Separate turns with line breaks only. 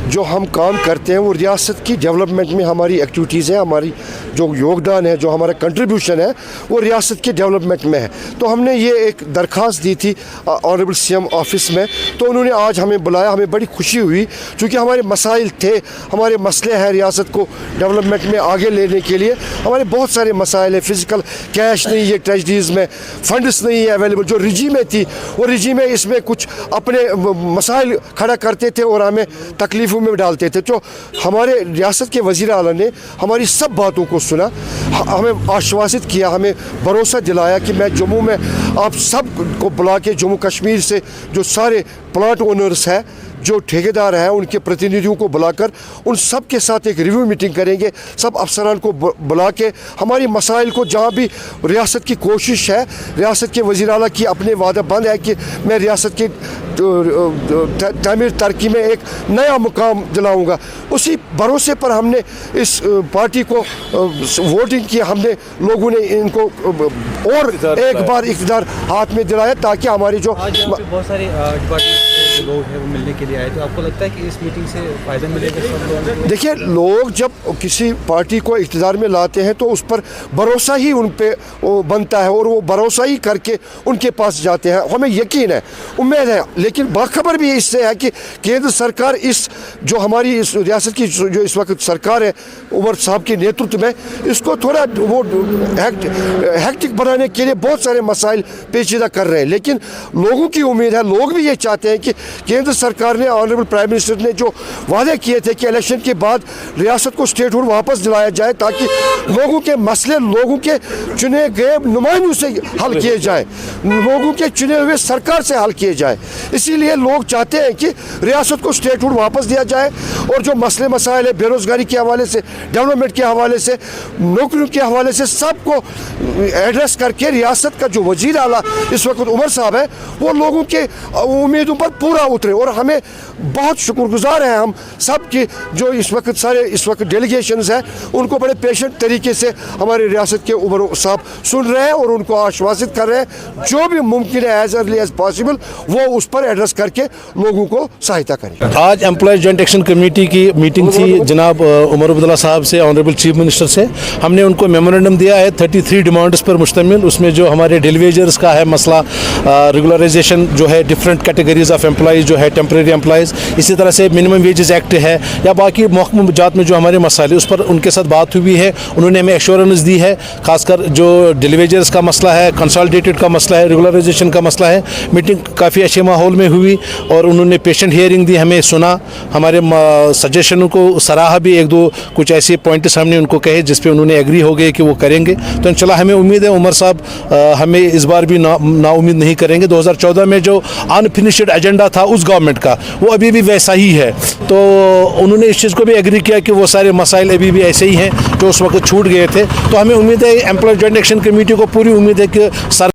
जो हम काम करते हैं वो रियासत की डेवलपमेंट में हमारी एक्टिविटीज़ हैं, हमारी जो योगदान है, जो हमारा कंट्रीब्यूशन है वो रियासत के डेवलपमेंट में है। तो हमने ये एक दरख्वास्त दी थी ऑनरेबल सीएम ऑफिस में, तो उन्होंने आज हमें बुलाया। हमें बड़ी खुशी हुई क्योंकि हमारे मसाइल थे, हमारे मसले हैं रियासत को डेवलपमेंट में आगे लेने के लिए। हमारे बहुत सारे मसाइल हैं, फिजिकल कैश नहीं है ट्रेजरीज़ में, फंड्स नहीं है अवेलेबल। जो रिजी में थी वो रिजी में इसमें कुछ अपने मसाइल खड़ा करते थे और हमें तकलीफ़ों में डालते थे। तो हमारे रियासत के वज़ीर आला ने हमारी सब बातों को सुना, हमें आश्वासित किया, हमें भरोसा दिलाया कि मैं जम्मू में आप सब को बुला के जम्मू कश्मीर से जो सारे प्लाट ओनर्स हैं, जो ठेकेदार हैं, उनके प्रतिनिधियों को बुलाकर उन सब के साथ एक रिव्यू मीटिंग करेंगे। सब अफसरान को बुला के हमारी मसाइल को, जहाँ भी रियासत की कोशिश है, रियासत के वज़ीर आला की अपने वादा बंद है कि मैं रियासत की तमीर तरक्की में एक नया मुकाम दिलाऊंगा, उसी भरोसे पर हमने इस पार्टी को वोटिंग की। हमने लोगों ने इनको और एक बार इक़्तिदार हाथ में दिलाया ताकि हमारी जो
बहुत सारे डिपार्टमेंट लोग हैं वो मिलने के लिए आए। तो आपको लगता है कि इस मीटिंग से फ़ायदा मिलेगा सब लोगों को?
देखिए, लोग जब किसी पार्टी को इक़्तिदार में लाते हैं तो उस पर भरोसा ही उन पे बनता है और वो भरोसा ही करके उनके पास जाते हैं। हमें यकीन है, उम्मीद है। लेकिन बाखबर भी इससे है कि केंद्र सरकार इस जो हमारी इस रियासत की जो इस वक्त सरकार है उमर साहब के नेतृत्व में, इसको थोड़ा वो हेक्टिक बनाने के लिए बहुत सारे मसाइल पेचीदा कर रहे हैं। लेकिन लोगों की उम्मीद है, लोग भी ये चाहते हैं कि केंद्र सरकार ने, ऑनरेबल प्राइम मिनिस्टर ने जो वादे किए थे कि इलेक्शन के बाद रियासत को स्टेटहुड वापस दिलाया जाए ताकि लोगों के मसले लोगों के चुने गए नुमाइंदों से हल किए जाए, लोगों के चुने हुए सरकार से हल किए जाए। इसीलिए लोग चाहते हैं कि रियासत को स्टेटहुड वापस दिया जाए और जो मसले मसाइल है बेरोज़गारी के हवाले से, डेवलपमेंट के हवाले से, नौकरियों के हवाले से, सबको एड्रेस करके रियासत का जो वज़ीर आला इस वक्त उमर साहब है वो लोगों के उम्मीदों पर पूरा उतरे। और हमें बहुत शुक्रगुजार हैं हम सब की जो इस वक्त सारे इस वक्त डेलीगेशंस हैं, उनको बड़े पेशेंट तरीके से हमारे रियासत के उमर साहब सुन रहे हैं और उनको आश्वासित कर रहे हैं जो भी मुमकिन है एज अर्ली एज पॉसिबल वो उस पर एड्रेस करके लोगों को सहायता करें।
आज एम्प्लॉयज़ जॉइंट एक्शन कमेटी की मीटिंग थी जनाब उमर अब्दुल्ला साहब से, ऑनरेबल चीफ मिनिस्टर से। हमने उनको मेमोरेंडम दिया है 33 डिमांड्स पर मुश्तमिल। उसमें जो हमारे डेली वेजर्स का है मसला, रेगुलराइजेशन जो है डिफरेंट कैटेगरीज ऑफ एम्प्लॉयज़ जो है, टेम्प्रेरी एम्प्लॉयज़, इसी तरह से मिनिमम वेजेस एक्ट है या बाकी महकमा जात में जो हमारे मसाले उस पर उनके साथ बात हुई है। उन्होंने हमें एश्योरेंस दी है, खासकर जो डेली वेजर्स का मसला है, कंसोलिडेटेड का मसला है, रेगुलराइजेशन का मसला है। मीटिंग काफ़ी अच्छे माहौल में हुई और उन्होंने पेशेंट हियरिंग दी, हमें सुना, हमारे सजेशनों को सराहा भी। एक दो कुछ ऐसे पॉइंट्स हमने उनको कहे जिस पे उन्होंने एग्री हो गए कि वो करेंगे। तो इंशाल्लाह हमें उम्मीद है उमर साहब हमें इस बार भी नाउम्मीद नहीं करेंगे। 2014 में जो अनफिनिश्ड एजेंडा था उस गवर्नमेंट का वो अभी भी वैसा ही है। तो उन्होंने इस चीज़ को भी एग्री किया कि वो सारे मसाइल अभी भी ऐसे ही हैं जो उस वक्त छूट गए थे। तो हमें उम्मीद है एम्प्लॉय जॉइंट एक्शन कमेटी को पूरी उम्मीद है कि